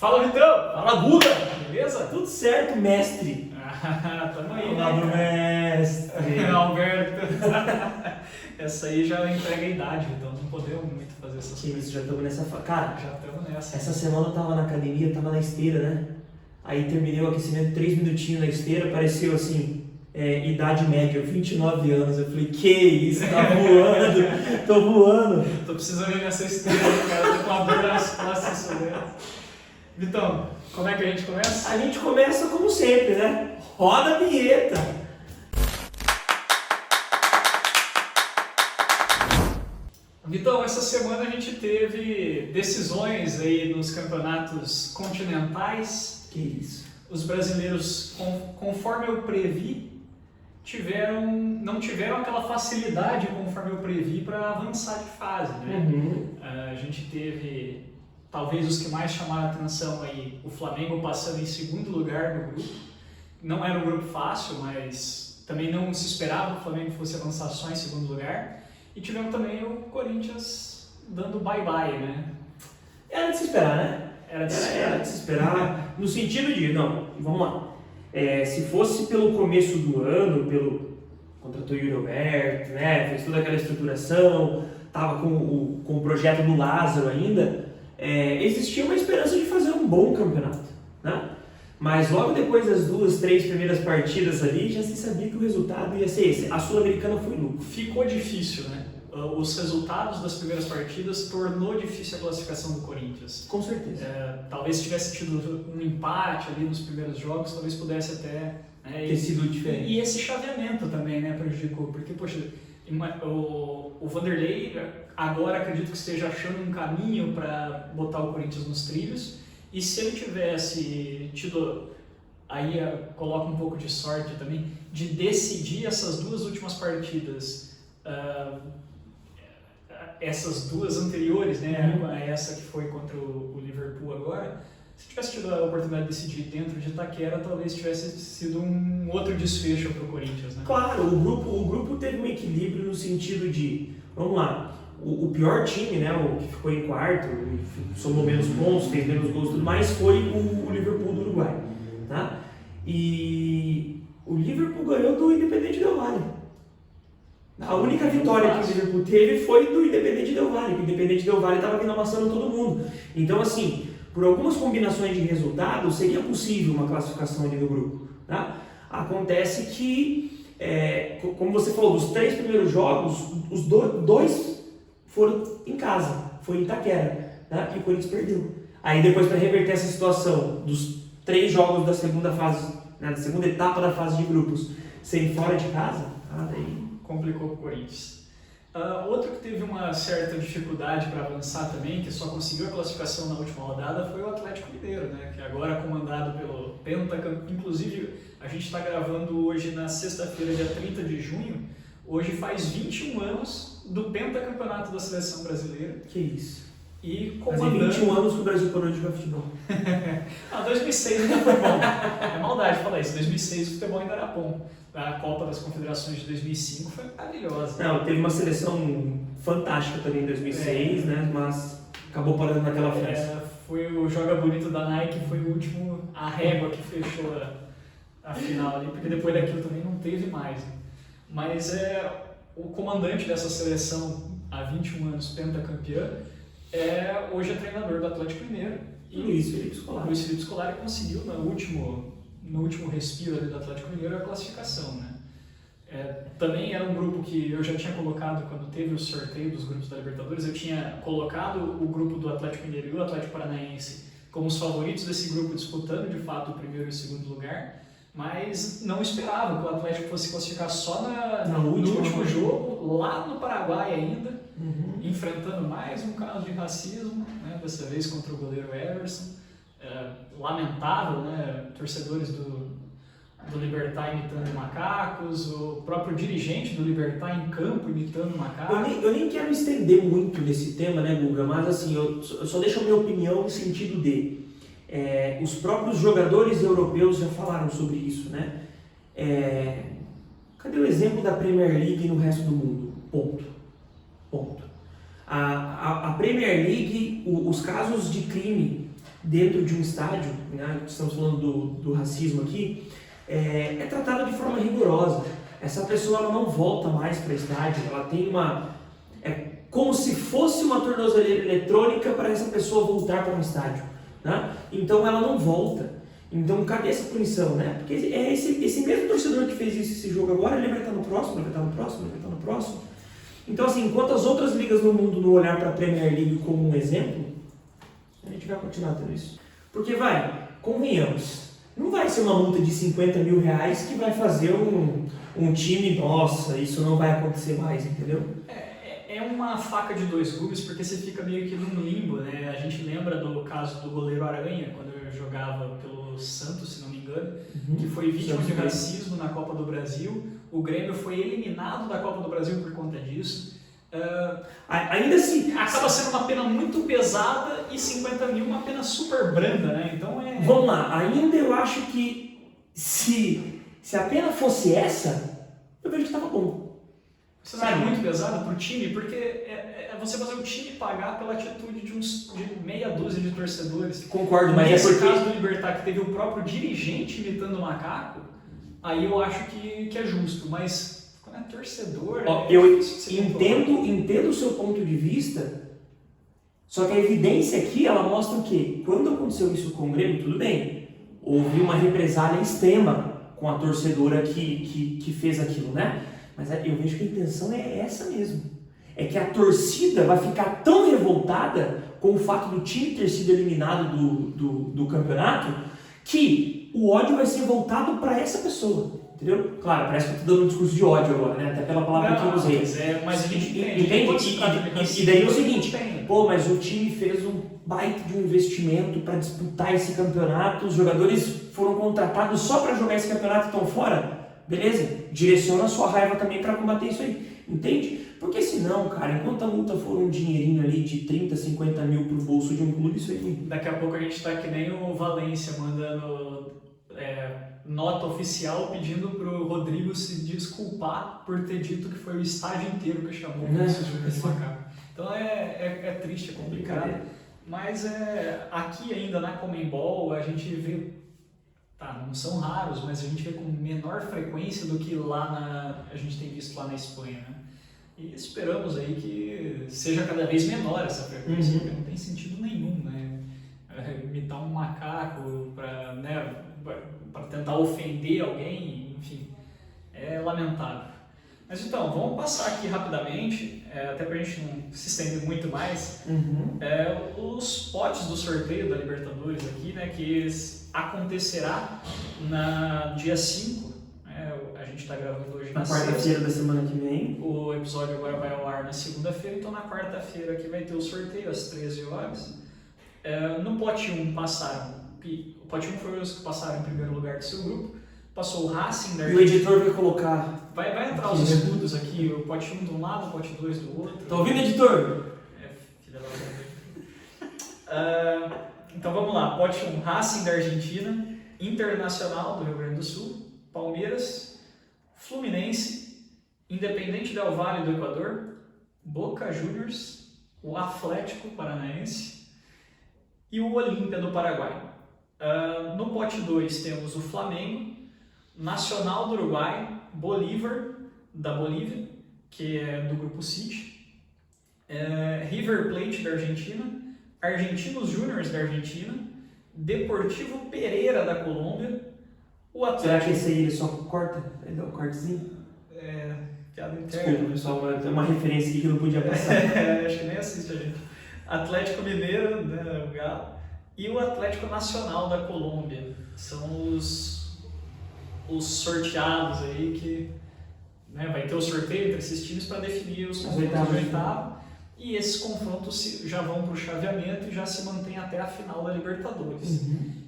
Fala, Vitão! Fala, Guga! Beleza? Tudo certo, mestre. Tamo aí, Olá, meu né? mestre. Alberto. Essa aí já entrega a idade, então não podemos muito fazer essas Que coisas. isso, já estamos nessa Cara, Já estamos nessa. essa semana eu tava na academia, tava na esteira, né? Aí terminei o aquecimento, 3 minutinhos na esteira, apareceu assim, idade média, 29 anos. Eu falei, que isso, tá voando, tô voando. Tô precisando ir nessa esteira, cara. Tô com uma dor nas costas solendo. Vitão, como é que a gente começa? A gente começa como sempre, né? Roda a vinheta. Vitão, essa semana a gente teve decisões aí nos campeonatos continentais. Que isso. Os brasileiros, conforme eu previ, não tiveram aquela facilidade conforme eu previ para avançar de fase, né? Uhum. A gente teve, talvez os que mais chamaram a atenção aí, o Flamengo passando em segundo lugar no grupo. Não era um grupo fácil, mas também não se esperava que o Flamengo fosse avançar só em segundo lugar. E tivemos também o Corinthians dando bye-bye, né? Era de se esperar, né? Era de se esperar, no sentido de, não, vamos lá, se fosse pelo começo do ano, contratou o Yuri Alberto, né, fez toda aquela estruturação, estava com o projeto do Lázaro ainda, existia uma esperança de fazer um bom campeonato, né? Mas logo depois das 2, 3 primeiras partidas ali, já se sabia que o resultado ia ser esse. A Sul-Americana foi lucro. Ficou difícil, né? Os resultados das primeiras partidas tornou difícil a classificação do Corinthians. Com certeza. Talvez tivesse tido um empate ali nos primeiros jogos, talvez pudesse até... ter sido diferente. E esse chaveamento também, né, prejudicou, porque, poxa, o Vanderlei agora acredito que esteja achando um caminho para botar o Corinthians nos trilhos, e se ele tivesse tido, aí coloca um pouco de sorte também, de decidir essas duas últimas partidas, essas duas anteriores, né, essa que foi contra o Liverpool agora, se tivesse tido a oportunidade de decidir dentro de Itaquera, talvez tivesse sido um outro desfecho para o Corinthians, né? Claro, o grupo teve um equilíbrio no sentido de, vamos lá, o pior time, né, o que ficou em quarto, somou menos pontos, fez menos gols e tudo mais, foi o Liverpool do Uruguai, tá? E o Liverpool ganhou do Independiente Del Valle. A única vitória que o Liverpool teve foi do Independiente Del Valle, que o Independiente Del Valle estava vindo amassando todo mundo. Então, assim, por algumas combinações de resultados, seria possível uma classificação ali do grupo, tá? Acontece que, como você falou, dos 3 primeiros jogos, os dois foram em casa, foi em Itaquera, tá? E o Corinthians perdeu. Aí depois, para reverter essa situação dos 3 jogos da segunda fase, né, da segunda etapa da fase de grupos, serem fora de casa, daí complicou para o Corinthians. Outro que teve uma certa dificuldade para avançar também, que só conseguiu a classificação na última rodada, foi o Atlético Mineiro, né? Que agora comandado pelo pentacampeão. Inclusive, a gente está gravando hoje na sexta-feira, dia 30 de junho. Hoje faz 21 anos do pentacampeonato da seleção brasileira. Que isso. E comandando... Fazem 21 anos que o Brasil parou de jogar futebol. 2006 ainda foi bom. É maldade falar isso. 2006 o futebol ainda era bom. A Copa das Confederações de 2005 foi maravilhosa. Não, teve uma seleção fantástica também em 2006, né? Mas acabou parando naquela festa. Foi o Joga Bonito da Nike, foi o último, a régua que fechou a final ali, porque depois daquilo também não teve mais. Né? Mas o comandante dessa seleção, há 21 anos, pentacampeã, hoje é treinador do Atlético Mineiro. E Luiz Felipe Scolari. Luiz Felipe Scolari conseguiu no último respiro ali do Atlético Mineiro a classificação, né? Também era um grupo que eu já tinha colocado quando teve o sorteio dos grupos da Libertadores, eu tinha colocado o grupo do Atlético Mineiro e o Atlético Paranaense como os favoritos desse grupo, disputando de fato o primeiro e o segundo lugar, mas não esperava que o Atlético fosse classificar só no último jogo, lá no Paraguai ainda, enfrentando mais um caso de racismo, né? Dessa vez contra o goleiro Everson. Lamentável, né? Torcedores do Libertad imitando macacos, o próprio dirigente do Libertad em campo imitando macacos. Eu nem quero estender muito nesse tema, né, Guga? Mas assim, eu só deixo a minha opinião no sentido de os próprios jogadores europeus já falaram sobre isso, né? Cadê o exemplo da Premier League no resto do mundo? Ponto. A Premier League, os casos de crime dentro de um estádio, né, estamos falando do racismo aqui, é tratada de forma rigorosa. Essa pessoa ela não volta mais para o estádio, ela tem como se fosse uma tornozeleira eletrônica para essa pessoa voltar para um estádio, né? Então ela não volta. Então cadê essa punição, né? Porque é esse mesmo torcedor que fez esse jogo agora, ele vai estar no próximo, ele vai estar no próximo, ele vai estar no próximo. Então assim, enquanto as outras ligas no mundo não olhar para a Premier League como um exemplo, a gente vai continuar tendo isso. Porque convenhamos, não vai ser uma multa de 50 mil reais que vai fazer um time, nossa, isso não vai acontecer mais, entendeu? É uma faca de dois gumes, porque você fica meio que num limbo, né? A gente lembra do caso do goleiro Aranha, quando eu jogava pelo Santos, se não me engano, que foi vítima de racismo na Copa do Brasil. O Grêmio foi eliminado da Copa do Brasil por conta disso. Ainda assim, acaba sendo uma pena muito pesada e 50 mil uma pena super branda, né? Então Vamos lá, ainda eu acho que se a pena fosse essa, eu vejo que estava bom. Você não é muito pesado pro time, porque é você fazer o time pagar pela atitude de meia dúzia de torcedores. Concordo, mas nesse caso do Libertad, que teve o próprio dirigente imitando o macaco, aí eu acho que é justo, mas quando é torcedor... eu entendo o seu ponto de vista, só que a evidência aqui, ela mostra o quê? Quando aconteceu isso com o Grêmio, tudo bem, houve uma represália extrema com a torcedora que fez aquilo, né? Mas eu vejo que a intenção é essa mesmo. É que a torcida vai ficar tão revoltada com o fato do time ter sido eliminado do campeonato que o ódio vai ser voltado para essa pessoa. Entendeu? Claro, parece que eu estou dando um discurso de ódio agora, né? Até pela palavra que eu usei. Mas a gente entende. E daí é o seguinte, mas o time fez um baita de um investimento para disputar esse campeonato, os jogadores foram contratados só para jogar esse campeonato e estão fora. Beleza? Direciona a sua raiva também para combater isso aí, entende? Porque senão, cara, enquanto a multa for um dinheirinho ali de 30, 50 mil pro bolso de um clube, isso aí... Daqui a pouco a gente tá que nem o Valência mandando nota oficial pedindo pro Rodrigo se desculpar por ter dito que foi o estádio inteiro que chamou o Vinícius Júnior de macaco. Então é triste, é complicado, mas aqui ainda na Conmebol a gente vê... não são raros, mas a gente vê com menor frequência do que a gente tem visto lá na Espanha, né? E esperamos aí que seja cada vez menor essa frequência, porque não tem sentido nenhum, né? Imitar um macaco para tentar ofender alguém, enfim, é lamentável. Mas então, vamos passar aqui rapidamente, até para a gente não se estender muito mais, os potes do sorteio da Libertadores aqui, né, que acontecerá no dia 5, a gente está gravando hoje na quarta-feira da semana que vem. O episódio agora vai ao ar na segunda-feira, então na quarta-feira aqui vai ter o sorteio às 13 horas. No pote 1 passaram, o pote 1 foi os que passaram em primeiro lugar do seu grupo, passou o Racing da Argentina. E o editor vai colocar... Vai entrar os escudos aqui, o pote 1 de um lado, o pote 2 do outro. Tá ouvindo, editor? Filha da mãe. Então vamos lá, pote 1, Racing da Argentina, Internacional do Rio Grande do Sul, Palmeiras, Fluminense, Independente Del Valle do Equador, Boca Juniors, o Atlético Paranaense e o Olímpia do Paraguai. No pote 2 temos o Flamengo, Nacional do Uruguai, Bolívar da Bolívia, que é do grupo City, River Plate da Argentina, Argentinos Júniors da Argentina, Deportivo Pereira da Colômbia, o Atlético... Será que esse aí ele só corta? Ele dá um cortezinho? Piada interna. Desculpa, pessoal, tem uma referência aqui que não podia passar. Acho que nem assiste a gente. Atlético Mineiro, né, o Galo, e o Atlético Nacional da Colômbia. São os sorteados aí que... vai ter o sorteio entre esses times para definir os confrontos do oitavo. E esses confrontos já vão para o chaveamento e já se mantém até a final da Libertadores.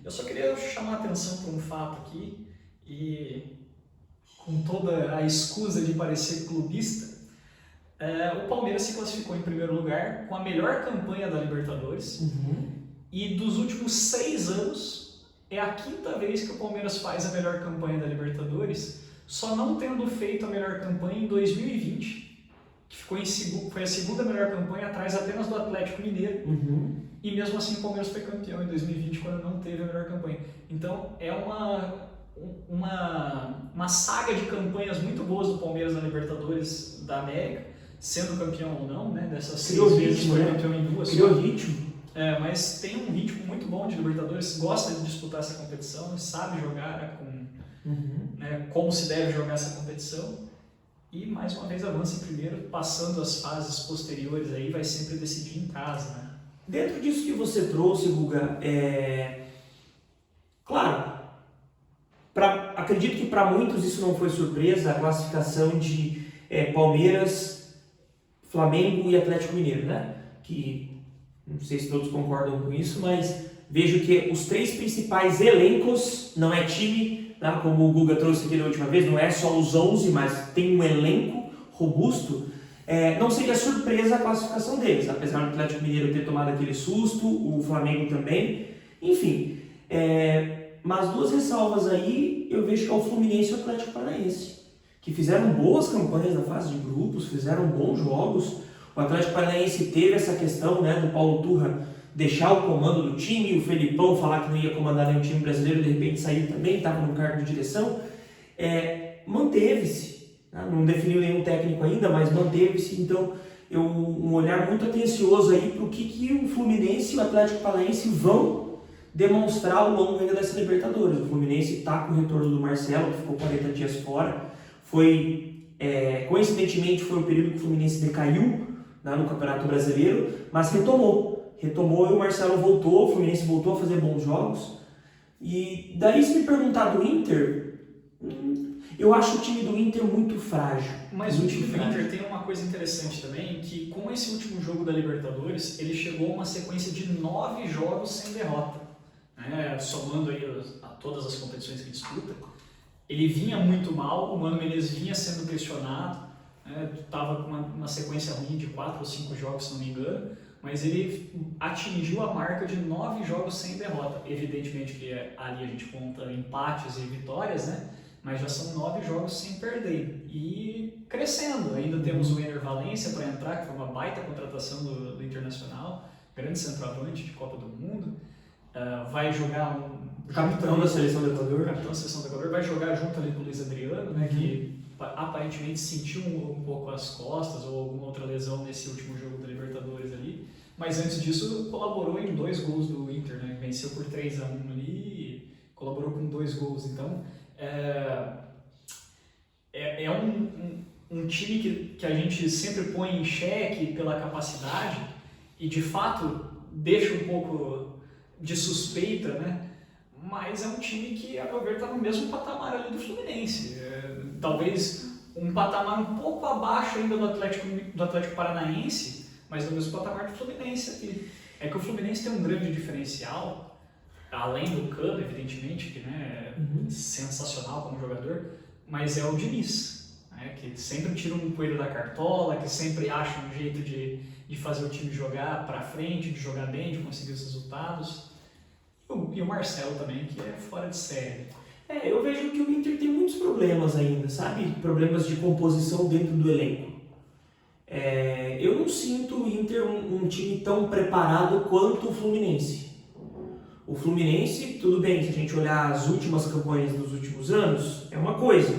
Eu só queria chamar a atenção para um fato aqui, e com toda a escusa de parecer clubista, o Palmeiras se classificou em primeiro lugar com a melhor campanha da Libertadores, e dos últimos 6 anos é a 5ª vez que o Palmeiras faz a melhor campanha da Libertadores, só não tendo feito a melhor campanha em 2020, que foi a segunda melhor campanha, atrás apenas do Atlético Mineiro. E mesmo assim o Palmeiras foi campeão em 2020, quando não teve a melhor campanha. Então é uma saga de campanhas muito boas do Palmeiras na Libertadores da América, sendo campeão ou não, né? Dessas 6 vezes foi campeão em 2. Criou ritmo. Mas tem um ritmo muito bom de Libertadores, gosta de disputar essa competição, sabe jogar né, como se deve jogar essa competição. E mais uma vez avança em primeiro, passando as fases posteriores aí, vai sempre decidir em casa, né? Dentro disso que você trouxe, Guga, claro, acredito que para muitos isso não foi surpresa, a classificação de Palmeiras, Flamengo e Atlético Mineiro, né? Que não sei se todos concordam com isso, mas vejo que os 3 principais elencos, não é time, né, como o Guga trouxe aqui da última vez, não é só os 11, mas tem um elenco robusto, não seria surpresa a classificação deles, apesar do Atlético Mineiro ter tomado aquele susto, o Flamengo também, enfim. Mas 2 ressalvas aí, eu vejo que é o Fluminense e o Atlético Paranaense, que fizeram boas campanhas na fase de grupos, fizeram bons jogos. O Atlético Paranaense teve essa questão, né, do Paulo Turra deixar o comando do time, o Felipão falar que não ia comandar nenhum time brasileiro, de repente saiu também, estava no cargo de direção. Manteve-se, né? Não definiu nenhum técnico ainda, mas manteve-se. Então, um olhar muito atencioso aí para o que o Fluminense e o Atlético Paranaense vão demonstrar ao longo ainda dessa Libertadores. O Fluminense está com o retorno do Marcelo, que ficou 40 dias fora. Coincidentemente, foi o período que o Fluminense decaiu, né, no Campeonato Brasileiro, mas retomou e o Marcelo voltou, o Fluminense voltou a fazer bons jogos. E daí, se me perguntar do Inter, eu acho o time do Inter muito frágil. Mas o time do Inter tem uma coisa interessante também, que com esse último jogo da Libertadores, ele chegou a uma sequência de 9 jogos sem derrota, né? Somando aí a todas as competições que disputa. Ele vinha muito mal, o Mano Menezes vinha sendo questionado, estava com uma sequência ruim de 4 ou 5 jogos, se não me engano, mas ele atingiu a marca de 9 jogos sem derrota. Evidentemente que ali a gente conta empates e vitórias, né? Mas já são 9 jogos sem perder e crescendo. Ainda temos o Ener Valencia para entrar, que foi uma baita contratação do Internacional, grande centroavante de Copa do Mundo. Vai jogar capitão da Seleção do Equador. Capitão da Seleção do Equador, vai jogar junto ali com o Luiz Adriano, né, que aparentemente sentiu um pouco as costas ou alguma outra lesão nesse último jogo da Libertadores ali. Mas antes disso colaborou em 2 gols do Inter, né, venceu por 3-1 ali e colaborou com 2 gols. Então é um time que a gente sempre põe em xeque pela capacidade e de fato deixa um pouco de suspeita, né? Mas é um time que, a meu ver, está no mesmo patamar ali do Fluminense. Talvez um patamar um pouco abaixo ainda do Atlético Paranaense, mas no mesmo patamar do Fluminense aqui. É que o Fluminense tem um grande diferencial, além do Cano, evidentemente, que, né, é sensacional como jogador, mas é o Diniz, né, que sempre tira um coelho da cartola, que sempre acha um jeito de fazer o time jogar para frente, de jogar bem, de conseguir os resultados. E o Marcelo também, que é fora de série. Eu vejo que o Inter tem muitos problemas ainda, sabe? Problemas de composição dentro do elenco. Eu não sinto o Inter um time tão preparado quanto o Fluminense. O Fluminense, tudo bem, se a gente olhar as últimas campanhas dos últimos anos, é uma coisa.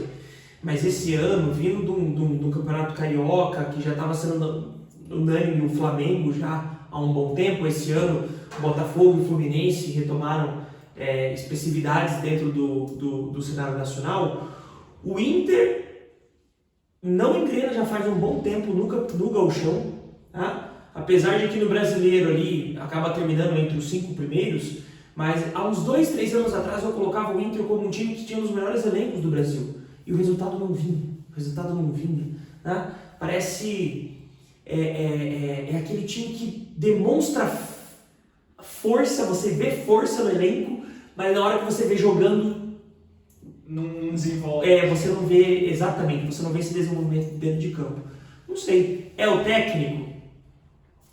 Mas esse ano, vindo de um campeonato carioca, que já estava sendo unânime o Flamengo já há um bom tempo, esse ano o Botafogo e o Fluminense retomaram especificidades dentro do cenário nacional. O Inter não engrena já faz um bom tempo no gauchão, tá? Apesar de que no brasileiro ali acaba terminando entre os 5 primeiros, mas há uns 2, 3 anos atrás eu colocava o Inter como um time que tinha um dos melhores elencos do Brasil e o resultado não vinha, tá? Parece aquele time que demonstra força, você vê força no elenco, mas na hora que você vê jogando não desenvolve. Você não vê exatamente, você não vê esse desenvolvimento dentro de campo. Não sei, é o técnico?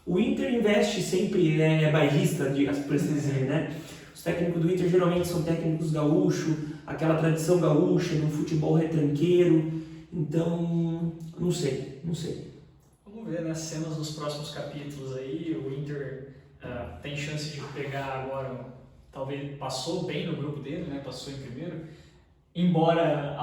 O Inter investe sempre, é bairrista, por assim dizer, né? Os técnicos do Inter geralmente são técnicos gaúchos, aquela tradição gaúcha, no futebol retranqueiro, então, não sei. Vamos ver, né, cenas dos próximos capítulos aí. O Inter tem chance de pegar agora, talvez passou bem no grupo dele, né, passou em primeiro. Embora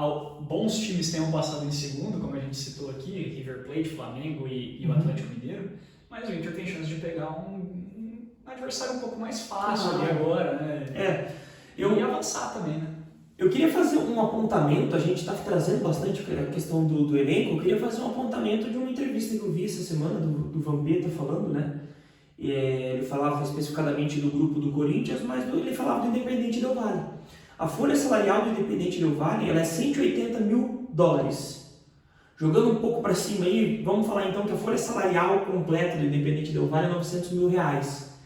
bons times tenham passado em segundo, como a gente citou aqui, River Plate, Flamengo e o Atlético Mineiro, mas o Inter tem chance de pegar um adversário um pouco mais fácil ali agora, né? E avançar também, né? Eu queria fazer um apontamento, a gente está trazendo bastante a questão do elenco, eu queria fazer um apontamento de uma entrevista que eu vi essa semana do Vampeta falando, né? Ele falava especificadamente do grupo do Corinthians, mas ele falava do Independente Del Valle. A folha salarial do Independente Del Valle ela é 180 mil dólares. Jogando um pouco para cima aí, vamos falar então que a folha salarial completa do Independente Del Valle é 900 mil reais.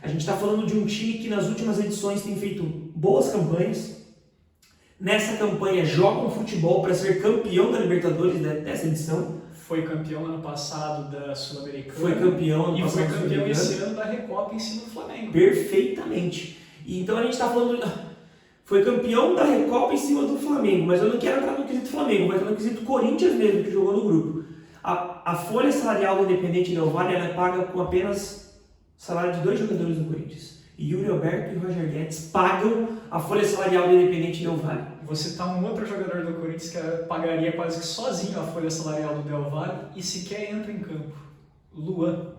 A gente está falando de um time que nas últimas edições tem feito boas campanhas. Nessa campanha joga um futebol para ser campeão da Libertadores dessa edição. Foi campeão ano passado da Sul-Americana. Foi campeão ano passado da Sul-Americana. E foi campeão esse ano da Recopa em cima do Flamengo. Perfeitamente. E então a gente está falando... Foi campeão da Recopa em cima do Flamengo, mas eu não quero entrar no quesito Flamengo, mas no quesito Corinthians mesmo, que jogou no grupo. A folha salarial do Independente Del Valle ela é paga com apenas salário de 2 jogadores do Corinthians. Yuri Alberto e Roger Guedes pagam a folha salarial do Independente Del Valle. Vou citar um outro jogador do Corinthians que pagaria quase que sozinho a folha salarial do Del Valle e sequer entra em campo. Luan.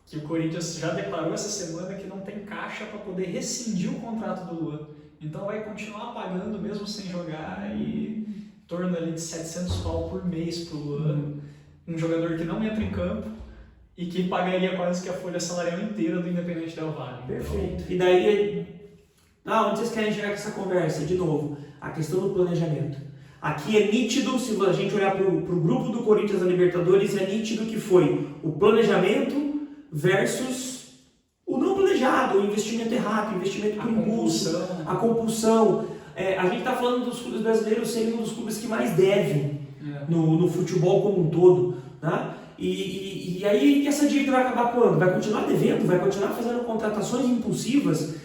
Que o Corinthians já declarou essa semana que não tem caixa para poder rescindir o contrato do Luan. Então vai continuar pagando mesmo sem jogar e em torno ali de 700 pau por mês pro Luan. Um jogador que não entra em campo e que pagaria quase que a folha salarial inteira do Independente Del Valle. Perfeito. E daí, onde vocês querem chegar com essa conversa? De novo, a questão do planejamento. Aqui é nítido, se a gente olhar para o grupo do Corinthians na Libertadores, é nítido que foi o planejamento versus o não planejado, o investimento errado, o investimento por impulso, a compulsão. A gente está falando dos clubes brasileiros serem um dos clubes que mais devem no futebol como um todo. Né? E aí essa dívida vai acabar quando? Vai continuar devendo, vai continuar fazendo contratações impulsivas,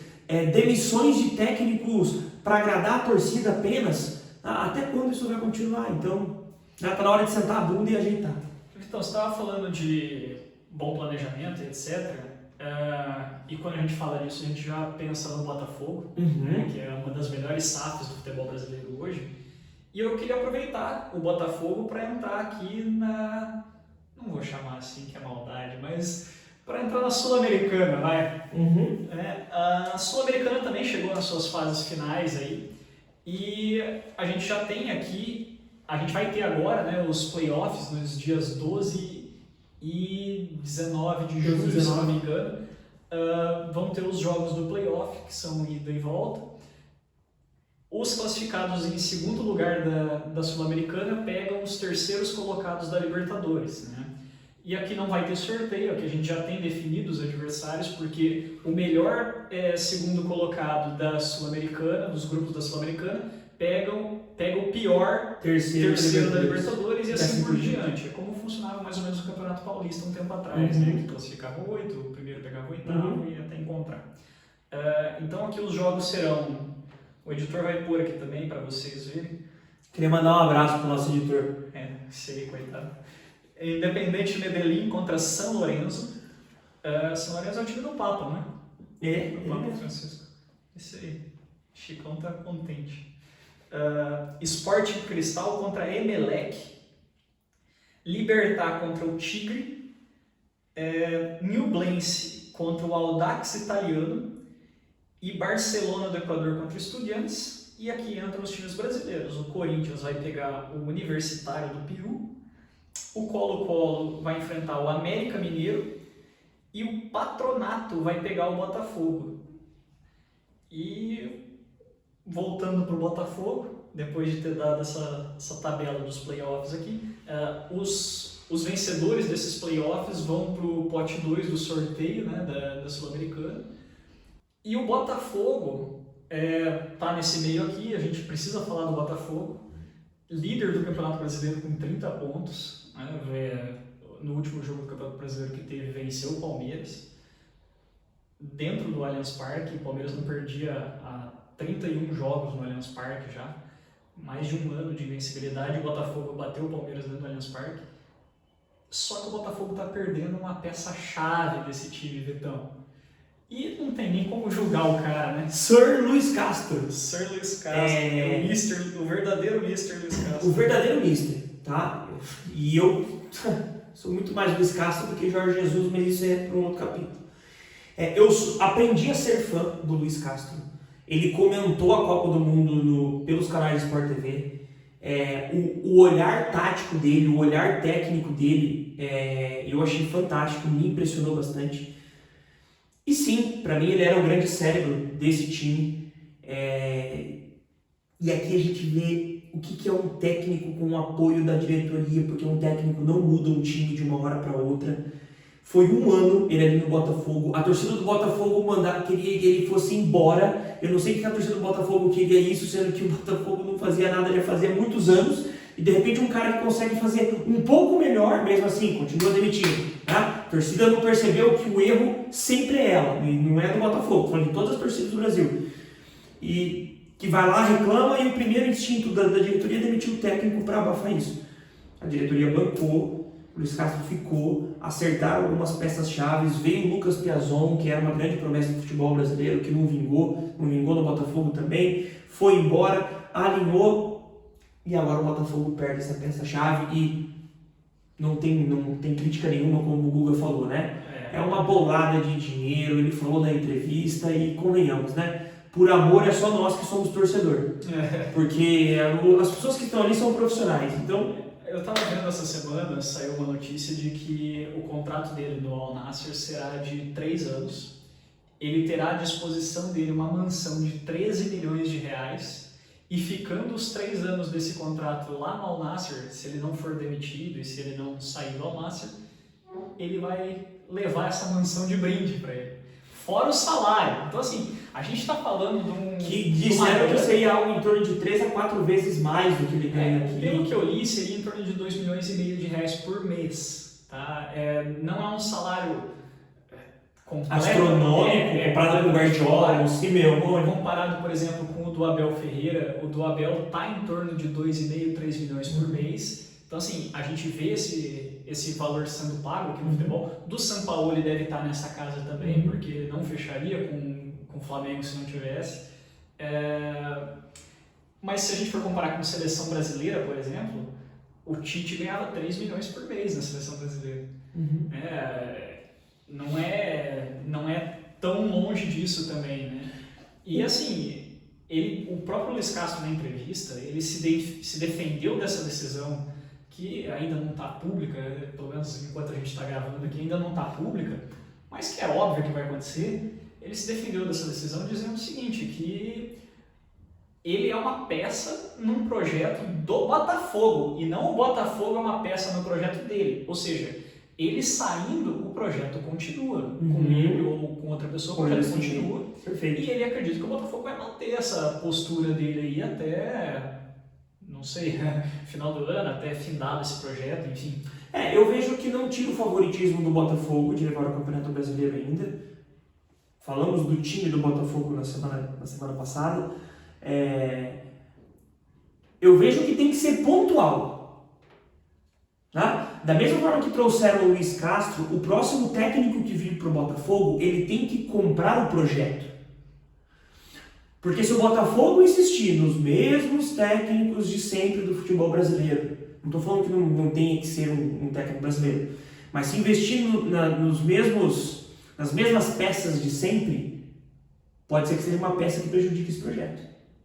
demissões de técnicos para agradar a torcida apenas. Até quando isso vai continuar? Então, está na hora de sentar a bunda e ajeitar. Então, você estava falando de bom planejamento, etc. E quando a gente fala disso, a gente já pensa no Botafogo, né, que é uma das melhores SAFs do futebol brasileiro hoje. E eu queria aproveitar o Botafogo para entrar aqui na... Não vou chamar assim que é maldade, mas para entrar na Sul-Americana, vai. A Sul-Americana também chegou nas suas fases finais aí. E a gente já tem aqui, a gente vai ter agora, né, os playoffs nos dias 12 e 19 de julho, se não me engano. Vão ter os jogos do playoff, que são ida e volta. Os classificados em segundo lugar da Sul-Americana pegam os terceiros colocados da Libertadores, né? E aqui não vai ter sorteio, aqui a gente já tem definido os adversários, porque o melhor segundo colocado da Sul-Americana, dos grupos da Sul-Americana, pega o pior terceiro da Libertadores e assim por diante. É como funcionava mais ou menos o Campeonato Paulista um tempo atrás, né? Que classificava 8, o primeiro pegava o oitavo e até encontrar. Então aqui os jogos serão... O editor vai pôr aqui também para vocês verem. Queria mandar um abraço para o nosso editor. Sei, coitado. Independente Medellín contra São Lourenço. São Lourenço é o time do Papa, não é? Do Papa Francisco. Isso aí. Chicão tá contente. Sporting Cristal contra Emelec. Libertad contra o Tigre. Nublense contra o Audax Italiano. E Barcelona do Equador contra o Estudiantes. E aqui entram os times brasileiros. O Corinthians vai pegar o Universitário do Peru. O Colo-Colo vai enfrentar o América Mineiro. E o Patronato vai pegar o Botafogo. E voltando para o Botafogo, depois de ter dado essa tabela dos playoffs aqui, os vencedores desses playoffs vão para o pote 2 do sorteio, né, da Sul-Americana. E o Botafogo está nesse meio aqui, a gente precisa falar do Botafogo, líder do Campeonato Brasileiro com 30 pontos, né, no último jogo do Campeonato Brasileiro que teve, venceu o Palmeiras, dentro do Allianz Parque. O Palmeiras não perdia há 31 jogos no Allianz Parque já, mais de um ano de invencibilidade. O Botafogo bateu o Palmeiras dentro do Allianz Parque. Só que o Botafogo está perdendo uma peça-chave desse time, Vitão. E não tem nem como julgar o cara, né? Sir Luiz Castro. Sir Luiz Castro, o verdadeiro Mr. Luiz Castro. O verdadeiro Mister, tá? E eu sou muito mais Luiz Castro do que Jorge Jesus, mas isso é para um outro capítulo. Eu aprendi a ser fã do Luiz Castro. Ele comentou a Copa do Mundo pelos canais de Sport TV. O olhar tático dele, o olhar técnico dele, eu achei fantástico, me impressionou bastante. E sim, para mim ele era o grande cérebro desse time. E aqui a gente vê o que é um técnico com o apoio da diretoria, porque um técnico não muda um time de uma hora para outra. Foi um ano ele ali no Botafogo, a torcida do Botafogo queria que ele fosse embora. Eu não sei que a torcida do Botafogo queria isso, sendo que o Botafogo não fazia nada já fazia muitos anos. E de repente um cara que consegue fazer um pouco melhor, mesmo assim, continua demitindo. Tá? A torcida não percebeu que o erro sempre é ela, e não é do Botafogo, falando de todas as torcidas do Brasil. E que vai lá, reclama, e o primeiro instinto da diretoria é demitir o técnico para abafar isso. A diretoria bancou, o Luiz Castro ficou, acertaram algumas peças-chave, veio o Lucas Piazon, que era uma grande promessa do futebol brasileiro, que não vingou no Botafogo também, foi embora, alinhou, e agora o Botafogo perde essa peça-chave e não tem crítica nenhuma, como o Guga falou, né? É uma bolada de dinheiro, ele falou na entrevista, e convenhamos, né? Por amor é só nós que somos torcedor. Porque as pessoas que estão ali são profissionais, então... Eu estava vendo essa semana, saiu uma notícia de que o contrato dele no Al Nassr será de 3 anos. Ele terá à disposição dele uma mansão de 13 milhões de reais e ficando os 3 anos desse contrato lá no Al Nassr, se ele não for demitido e se ele não sair do Al Nassr, ele vai levar essa mansão de brinde para ele. Fora o salário. Então, assim, a gente está falando de um... Que disseram que seria algo em torno de 3 a 4 vezes mais do que ele ganha aqui. Pelo que eu li, seria em torno de 2,5 milhões de reais por mês. Tá? Não é um salário astronômico, comparado com o Guardiola, o Simeone. Comparado, por exemplo, com o do Abel Ferreira, o do Abel está em torno de 2,5, 3 milhões por mês. Então, assim, a gente vê esse valor sendo pago aqui no futebol. Do Sampaoli deve estar nessa casa também, porque ele não fecharia com o Flamengo se não tivesse. Mas se a gente for comparar com a seleção brasileira, por exemplo, o Tite ganhava 3 milhões por mês na seleção brasileira. Não é tão longe disso também, né? E assim, o próprio Luiz Castro na entrevista, ele se defendeu dessa decisão que ainda não está pública, pelo menos enquanto a gente está gravando aqui, ainda não está pública, mas que é óbvio que vai acontecer. Ele se defendeu dessa decisão dizendo o seguinte, que ele é uma peça num projeto do Botafogo, e não o Botafogo é uma peça no projeto dele. Ou seja, ele saindo, o projeto continua. Com ele ou com outra pessoa, o projeto continua. Perfeito. E ele acredita que o Botafogo vai manter essa postura dele aí até... não sei, final do ano, até findado esse projeto, enfim. Eu vejo que não tira o favoritismo do Botafogo de levar o Campeonato Brasileiro ainda. Falamos do time do Botafogo na semana passada. Eu vejo que tem que ser pontual. Tá? Da mesma forma que trouxeram o Luiz Castro, o próximo técnico que vir para o Botafogo, ele tem que comprar o projeto. Porque se o Botafogo insistir nos mesmos técnicos de sempre do futebol brasileiro, não estou falando que não tenha que ser um técnico brasileiro, mas se investir nas mesmas peças de sempre, pode ser que seja uma peça que prejudique esse projeto.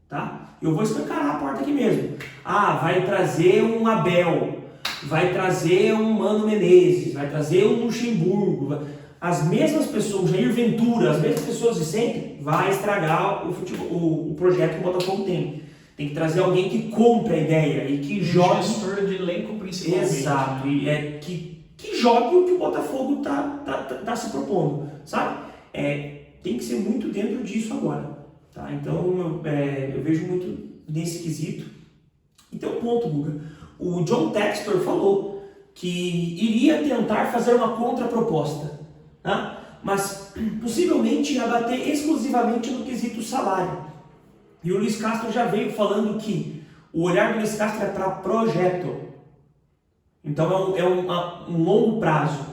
Tá? Eu vou escancarar a porta aqui mesmo. Vai trazer um Abel, vai trazer um Mano Menezes, vai trazer um Luxemburgo, as mesmas pessoas, Jair Ventura, as mesmas pessoas de sempre, vai estragar o projeto que o Botafogo tem. Tem que trazer alguém que compre a ideia e que jogue... gestor de elenco principalmente. Exato, e que jogue o que o Botafogo tá se propondo, sabe? Tem que ser muito dentro disso agora, tá? Então eu vejo muito nesse quesito. E tem um ponto, Guga. O John Textor falou que iria tentar fazer uma contraproposta, tá? Mas possivelmente ia bater exclusivamente no quesito salário. E o Luiz Castro já veio falando que o olhar do Luiz Castro é para projeto. Então um longo prazo.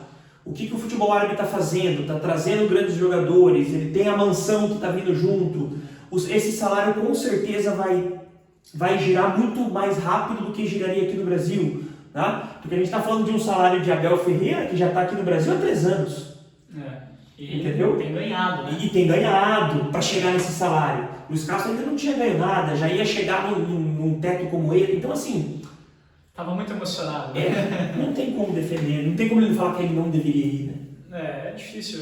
O que o futebol árabe está fazendo? Está trazendo grandes jogadores, ele tem a mansão que está vindo junto. Esse salário com certeza vai girar muito mais rápido do que giraria aqui no Brasil. Tá? Porque a gente está falando de um salário de Abel Ferreira que já está aqui no Brasil há 3 anos. E entendeu? Tem ganhado, né? E tem ganhado para chegar nesse salário. O Luiz Castro ainda não tinha ganho nada, já ia chegar num teto como ele. Então, assim... Tava muito emocionado. Né? Não tem como defender, não tem como ele falar que ele não deveria ir, né? É difícil.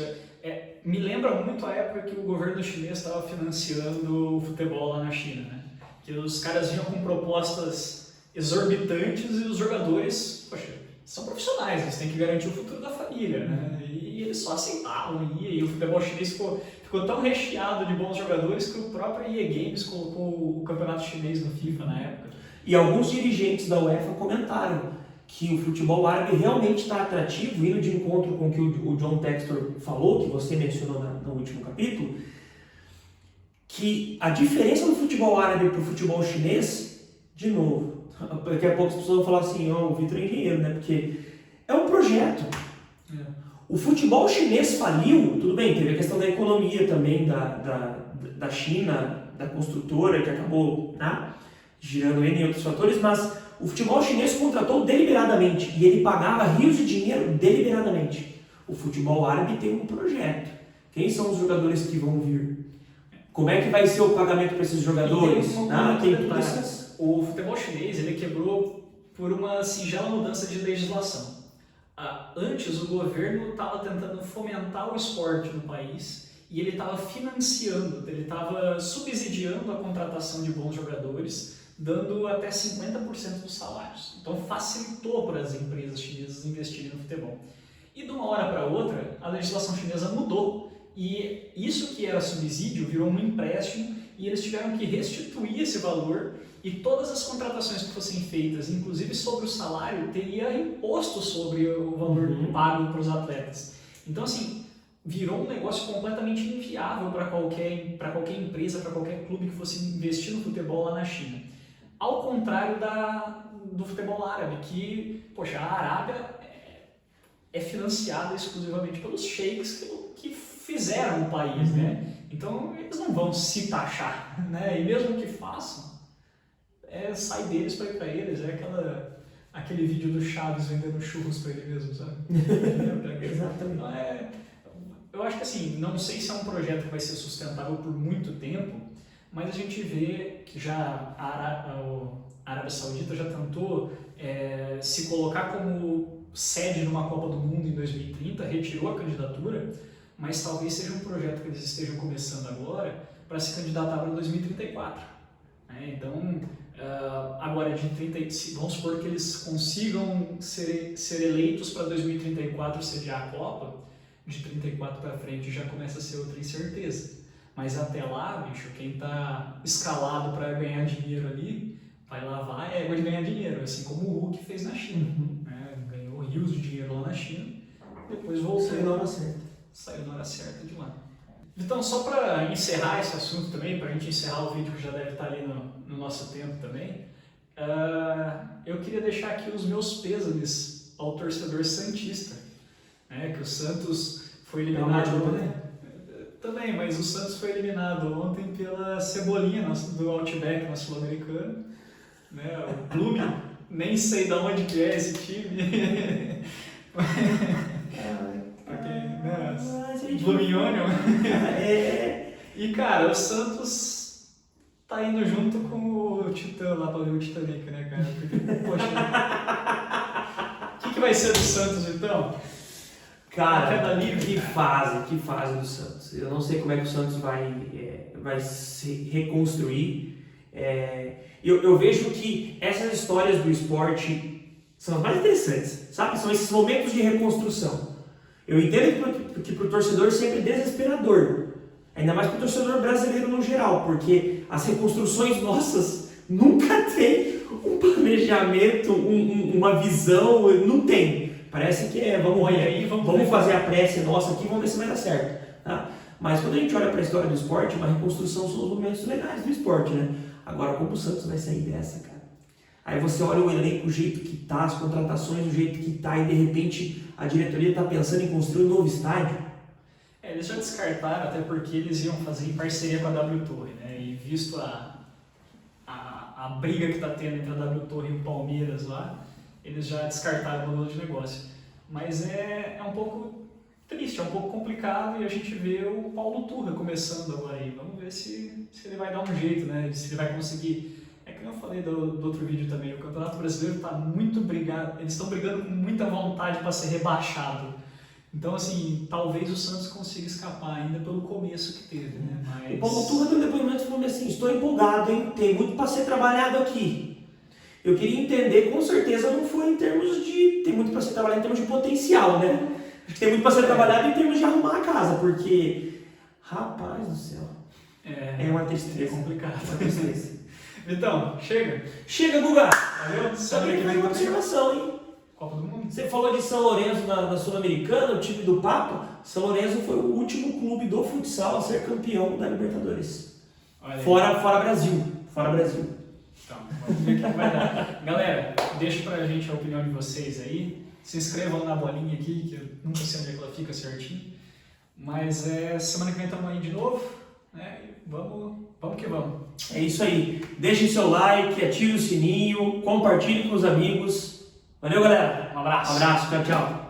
Me lembra muito a época que o governo chinês estava financiando o futebol lá na China, né? Que os caras vinham com propostas exorbitantes e os jogadores, poxa, são profissionais, eles têm que garantir o futuro da família, né? E eles só aceitavam, e o futebol chinês ficou tão recheado de bons jogadores que o próprio EA Games colocou o campeonato chinês no FIFA na época. E alguns dirigentes da UEFA comentaram que o futebol árabe realmente está atrativo, indo de encontro com o que o John Textor falou, que você mencionou no último capítulo, que a diferença do futebol árabe para o futebol chinês, de novo, daqui a pouco as pessoas vão falar assim, o Vitor é engenheiro, né? Porque é um projeto. O futebol chinês faliu, tudo bem, teve a questão da economia também da China, da construtora, que acabou girando ele em outros fatores, mas o futebol chinês contratou deliberadamente e ele pagava rios de dinheiro deliberadamente. O futebol árabe tem um projeto. Quem são os jogadores que vão vir? Como é que vai ser o pagamento para esses jogadores? Tem tudo isso. O futebol chinês ele quebrou por uma singela mudança de legislação. Antes, o governo estava tentando fomentar o esporte no país e ele estava financiando, ele estava subsidiando a contratação de bons jogadores, dando até 50% dos salários. Então facilitou para as empresas chinesas investirem no futebol. E de uma hora para outra, a legislação chinesa mudou e isso que era subsídio virou um empréstimo e eles tiveram que restituir esse valor e todas as contratações que fossem feitas, inclusive sobre o salário, teria imposto sobre o valor pago para os atletas. Então, assim, virou um negócio completamente inviável para qualquer empresa, para qualquer clube que fosse investir no futebol lá na China. Ao contrário do futebol árabe, que, poxa, a Arábia é financiada exclusivamente pelos sheiks que fizeram o país, né? Então, eles não vão se taxar, né? E mesmo que façam, sai deles para ir para eles. Aquele vídeo do Chaves vendendo churros para ele mesmo, sabe? Exatamente. Então, eu acho que assim, não sei se é um projeto que vai ser sustentável por muito tempo, mas a gente vê que já a Arábia Saudita já tentou se colocar como sede numa Copa do Mundo em 2030, retirou a candidatura, mas talvez seja um projeto que eles estejam começando agora para se candidatar para 2034. Então, agora vamos supor que eles consigam ser eleitos para 2034 sediar a Copa, de 34 para frente já começa a ser outra incerteza. Mas até lá, bicho, quem está escalado para ganhar dinheiro ali, vai lavar a égua de ganhar dinheiro, assim como o Hulk fez na China. Ganhou rios de dinheiro lá na China, depois voltou. Saiu na hora certa de lá. Então, só para encerrar esse assunto também, para a gente encerrar o vídeo que já deve estar ali no nosso tempo também, eu queria deixar aqui os meus pêsames ao torcedor santista, que o Santos foi eliminado ontem. Também, mas o Santos foi eliminado ontem pela Cebolinha do Outback na Sul-Americana. O clube, nem sei de onde que é esse time. Blue Union. E cara, o Santos tá indo junto com o Titã lá pra ver o Titanic, né, cara? Porque, poxa, o que vai ser do Santos então? Cara, que fase do Santos. Eu não sei como é que o Santos vai se reconstruir. Eu vejo que essas histórias do esporte são as mais interessantes, sabe? São esses momentos de reconstrução. Eu entendo que para o torcedor sempre é desesperador, ainda mais para o torcedor brasileiro no geral, porque as reconstruções nossas nunca tem um planejamento, uma visão, não tem. Parece que vamos fazer a prece nossa aqui, vamos ver se vai dar certo. Tá? Mas quando a gente olha para a história do esporte, uma reconstrução são os momentos legais do esporte, né? Agora, como o Santos vai sair dessa, cara? Aí você olha o elenco, o jeito que tá, as contratações, o jeito que tá, e de repente a diretoria está pensando em construir um novo estádio. Eles já descartaram, até porque eles iam fazer em parceria com a W Torre, né? E visto a briga que está tendo entre a W Torre e o Palmeiras lá, eles já descartaram o modelo de negócio. Mas é um pouco triste, é um pouco complicado, e a gente vê o Paulo Turra começando agora aí. Vamos ver se ele vai dar um jeito, né? Se ele vai conseguir. É que eu falei do outro vídeo também, o Campeonato Brasileiro está muito brigado, eles estão brigando com muita vontade para ser rebaixado. Então, assim, talvez o Santos consiga escapar ainda pelo começo que teve, né? Mas... O Paulo Turra deu um depoimento falando assim, estou empolgado, hein? Tem muito para ser trabalhado aqui. Eu queria entender, com certeza não foi em termos de... Tem muito para ser trabalhado em termos de potencial, né? Acho que tem muito para ser trabalhado em termos de arrumar a casa, porque... Rapaz do céu. É uma tristeza. É complicado. É uma tristeza. Vitão, chega. Chega, Guga! Valeu? Só queria fazer uma observação, hein? Copa do Mundo. Você falou de São Lourenço na Sul-Americana, o time do Papa. São Lourenço foi o último clube do futsal a ser campeão da Libertadores. Fora Brasil. Fora Brasil. Então, vamos ver o que vai dar. Galera, deixa pra gente a opinião de vocês aí. Se inscrevam na bolinha aqui, que eu nunca sei onde é que ela fica certinho. Mas semana que vem estamos aí de novo, né? E vamos que vamos. É isso aí. Deixe seu like, ative o sininho, compartilhe com os amigos. Valeu, galera. Um abraço. Tchau, tchau.